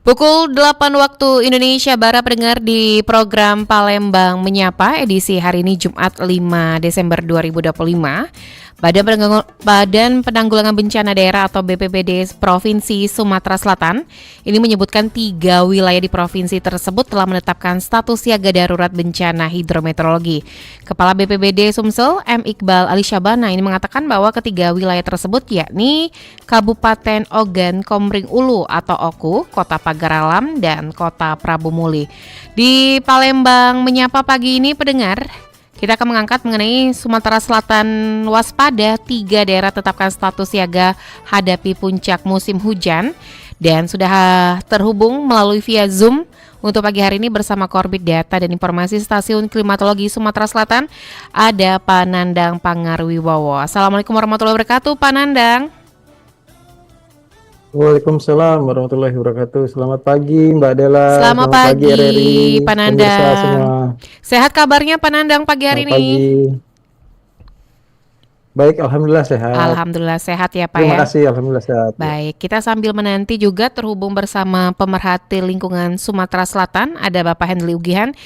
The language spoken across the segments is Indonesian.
Pukul 8 waktu Indonesia Barat pendengar di program Palembang Menyapa edisi hari ini Jumat 5 Desember 2025. Badan Penanggulangan Bencana Daerah atau BPBD Provinsi Sumatera Selatan ini menyebutkan 3 wilayah di provinsi tersebut telah menetapkan status siaga darurat bencana hidrometeorologi. Kepala BPBD Sumsel M. Iqbal Ali Syabana ini mengatakan bahwa ketiga wilayah tersebut yakni Kabupaten Ogan Komering Ulu atau Oku, Kota Pagar Alam, dan Kota Prabu Muli. Di Palembang Menyapa pagi ini pendengar, kita akan mengangkat mengenai Sumatera Selatan waspada, 3 daerah tetapkan status siaga hadapi puncak musim hujan. Dan sudah terhubung melalui via Zoom untuk pagi hari ini bersama Korbit Data dan Informasi Stasiun Klimatologi Sumatera Selatan, ada Pak Nandang Pangarwibowo. Assalamualaikum warahmatullahi wabarakatuh, Pak Nandang. Waalaikumsalam warahmatullahi wabarakatuh. Selamat pagi Mbak Dela. Selamat pagi RRI, Pak pemirsa Nandang. semua. Sehat kabarnya Pak Nandang pagi hari Selamat ini? pagi. Baik, alhamdulillah sehat. Alhamdulillah sehat ya Pak Terima ya. kasih, alhamdulillah sehat. Baik, kita sambil menanti juga terhubung bersama pemerhati lingkungan Sumatera Selatan, ada Bapak Hendy Ugihan.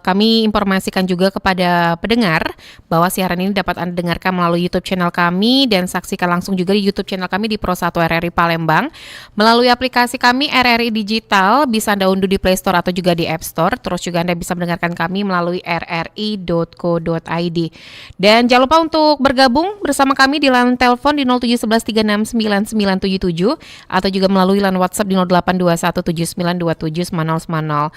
Kami informasikan juga kepada pendengar bahwa siaran ini dapat Anda dengarkan melalui YouTube channel kami dan saksikan langsung juga di YouTube channel kami di Pro 1 RRI Palembang. Melalui aplikasi kami RRI Digital, bisa Anda unduh di Play Store atau juga di App Store. Terus juga Anda bisa mendengarkan kami melalui rri.co.id. Dan jangan lupa untuk bergabung bersama kami di line telepon di 0711369977 atau juga melalui line WhatsApp di 0821792790.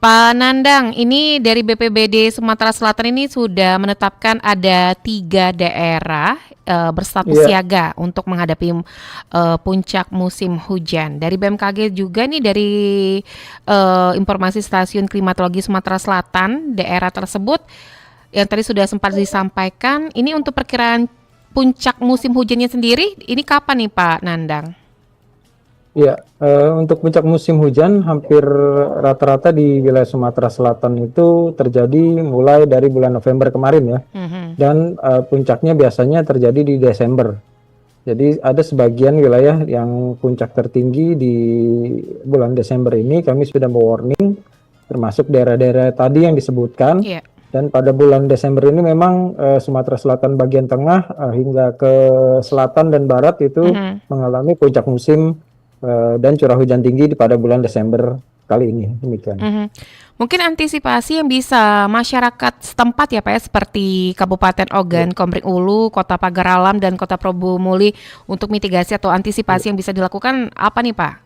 Pak Nandang, ini dari BPBD Sumatera Selatan ini sudah menetapkan ada 3 daerah berstatus siaga untuk menghadapi puncak musim hujan. Dari BMKG juga nih, dari informasi Stasiun Klimatologi Sumatera Selatan, daerah tersebut yang tadi sudah sempat disampaikan, ini untuk perkiraan puncak musim hujannya sendiri, ini kapan nih Pak Nandang? Ya, untuk puncak musim hujan hampir rata-rata di wilayah Sumatera Selatan itu terjadi mulai dari bulan November kemarin ya. Dan puncaknya biasanya terjadi di Desember. Jadi ada sebagian wilayah yang puncak tertinggi di bulan Desember ini kami sudah mewarning, termasuk daerah-daerah tadi yang disebutkan. Dan pada bulan Desember ini memang Sumatera Selatan bagian tengah hingga ke selatan dan barat itu mengalami puncak musim dan curah hujan tinggi pada bulan Desember kali ini. Demikian. Mungkin antisipasi yang bisa masyarakat setempat ya Pak ya, seperti Kabupaten Ogan Komering Ulu, Kota Pagar Alam, dan Kota Prabu Muli, untuk mitigasi atau antisipasi yang bisa dilakukan apa nih Pak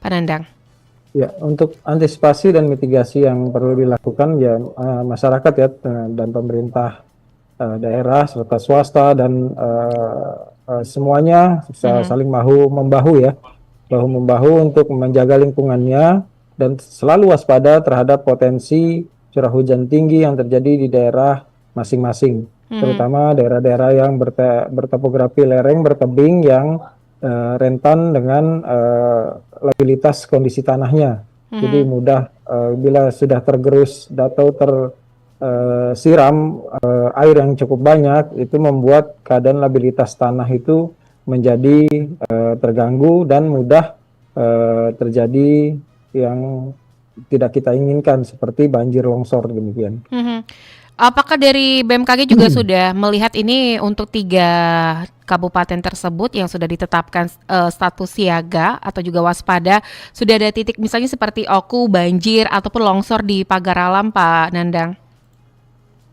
Nandang? Ya, untuk antisipasi dan mitigasi yang perlu dilakukan ya masyarakat ya dan pemerintah daerah serta swasta dan semuanya saling bahu-membahu ya, bahu-membahu untuk menjaga lingkungannya dan selalu waspada terhadap potensi curah hujan tinggi yang terjadi di daerah masing-masing, terutama daerah-daerah yang bertopografi lereng bertebing yang rentan dengan labilitas kondisi tanahnya. Jadi mudah bila sudah tergerus atau tersiram air yang cukup banyak, itu membuat keadaan labilitas tanah itu menjadi terganggu dan mudah terjadi yang tidak kita inginkan seperti banjir longsor demikian. Apakah dari BMKG juga sudah melihat ini untuk 3 kabupaten tersebut yang sudah ditetapkan status siaga atau juga waspada, sudah ada titik misalnya seperti Oku, banjir ataupun longsor di Pagar Alam Pak Nandang?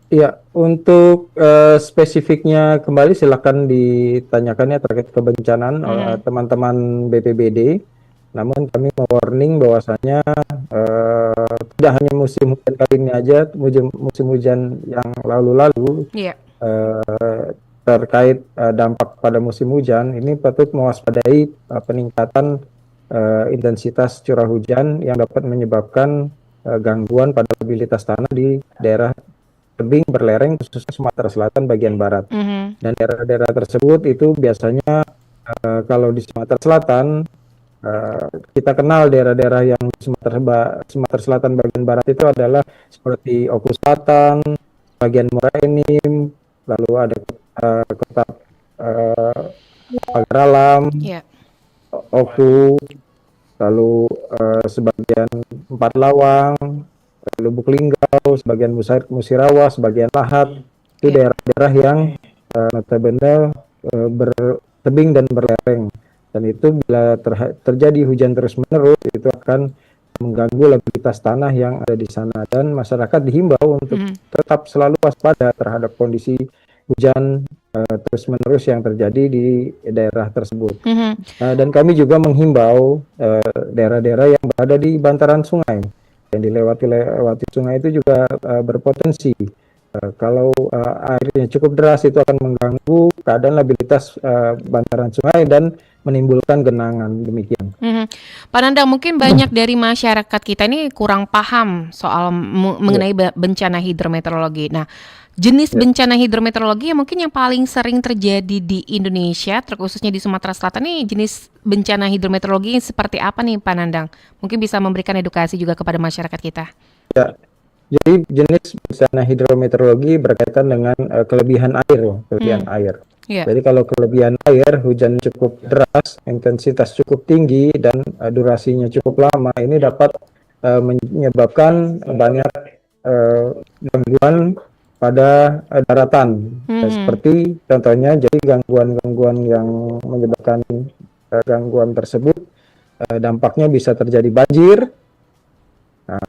Iya, untuk spesifiknya kembali silakan ditanyakan ya terkait kebencanaan oleh teman-teman BPBD. Namun kami mewarning bahwasanya tidak hanya musim hujan kali ini aja, musim hujan yang lalu-lalu terkait dampak pada musim hujan ini patut mewaspadai peningkatan intensitas curah hujan yang dapat menyebabkan gangguan pada labilitas tanah di daerah tebing berlereng khususnya Sumatera Selatan bagian barat. Dan daerah-daerah tersebut itu biasanya kalau di Sumatera Selatan kita kenal daerah-daerah yang di Sumatera Selatan bagian barat itu adalah seperti Oku Selatan, bagian Muara Enim, lalu ada kota Pagar Alam, Oku, lalu sebagian Empat Lawang, Lubuk Linggau, sebagian Musirawa, sebagian Lahat, itu daerah-daerah yang notabene bertebing dan berlereng, dan itu bila terjadi hujan terus-menerus itu akan mengganggu labilitas tanah yang ada di sana, dan masyarakat dihimbau untuk tetap selalu waspada terhadap kondisi hujan terus-menerus yang terjadi di daerah tersebut. Dan kami juga menghimbau daerah-daerah yang berada di bantaran sungai, yang dilewati sungai itu juga berpotensi kalau airnya cukup deras itu akan mengganggu keadaan labilitas bantaran sungai dan menimbulkan genangan, demikian. Pak Nandang, mungkin banyak dari masyarakat kita ini kurang paham soal mengenai bencana hidrometeorologi. Nah, jenis bencana hidrometeorologi yang mungkin yang paling sering terjadi di Indonesia, terkhususnya di Sumatera Selatan nih, jenis bencana hidrometeorologi seperti apa nih Pak Nandang? Mungkin bisa memberikan edukasi juga kepada masyarakat kita. Ya, jadi jenis bencana hidrometeorologi berkaitan dengan kelebihan air. Jadi kalau kelebihan air, hujan cukup deras, intensitas cukup tinggi, dan durasinya cukup lama, ini dapat menyebabkan banyak gangguan pada daratan. Seperti contohnya, jadi gangguan-gangguan yang menyebabkan gangguan tersebut, dampaknya bisa terjadi banjir,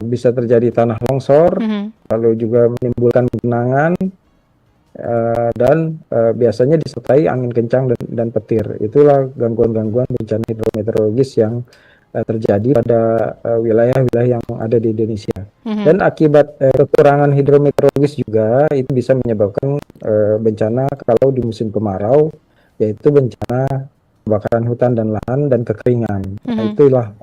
bisa terjadi tanah longsor, lalu juga menimbulkan genangan, dan biasanya disertai angin kencang dan petir. Itulah gangguan-gangguan bencana hidrometeorologis yang terjadi pada wilayah-wilayah yang ada di Indonesia. Dan akibat kekurangan hidrometeorologis juga itu bisa menyebabkan bencana kalau di musim kemarau, yaitu bencana kebakaran hutan dan lahan dan kekeringan. Itulah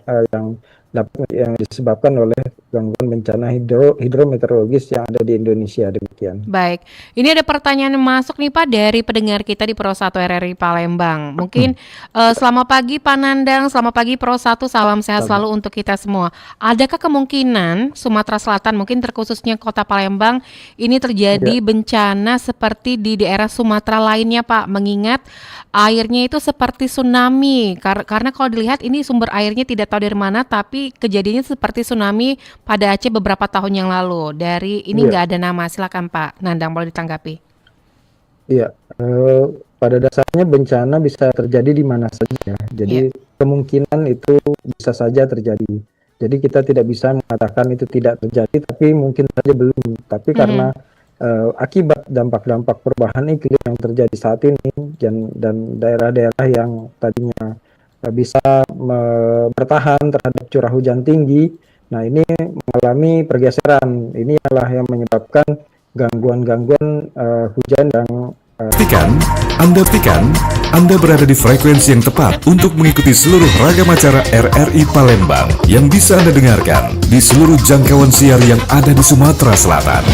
yang disebabkan oleh gangguan bencana hidrometeorologis yang ada di Indonesia, demikian. Baik, ini ada pertanyaan yang masuk nih Pak dari pendengar kita di Pro 1 RRI Palembang. Mungkin selamat pagi Pak Nandang, selamat pagi Pro 1, salam sehat selalu untuk kita semua. Adakah kemungkinan Sumatera Selatan, mungkin terkhususnya kota Palembang, ini terjadi bencana seperti di daerah Sumatera lainnya Pak? Mengingat airnya itu seperti tsunami, karena kalau dilihat ini sumber airnya tidak tahu dari mana, tapi kejadiannya seperti tsunami pada Aceh beberapa tahun yang lalu. Dari ini nggak ada nama, silakan Pak Nandang, boleh ditanggapi. Iya, pada dasarnya bencana bisa terjadi di mana saja. Jadi kemungkinan itu bisa saja terjadi. Jadi kita tidak bisa mengatakan itu tidak terjadi, tapi mungkin saja belum. Tapi karena akibat dampak-dampak perubahan iklim yang terjadi saat ini, dan daerah-daerah yang tadinya bisa bertahan terhadap curah hujan tinggi, nah ini mengalami pergeseran. Ini adalah yang menyebabkan gangguan-gangguan hujan yang Anda berada di frekuensi yang tepat untuk mengikuti seluruh ragam acara RRI Palembang yang bisa Anda dengarkan di seluruh jangkauan siar yang ada di Sumatera Selatan.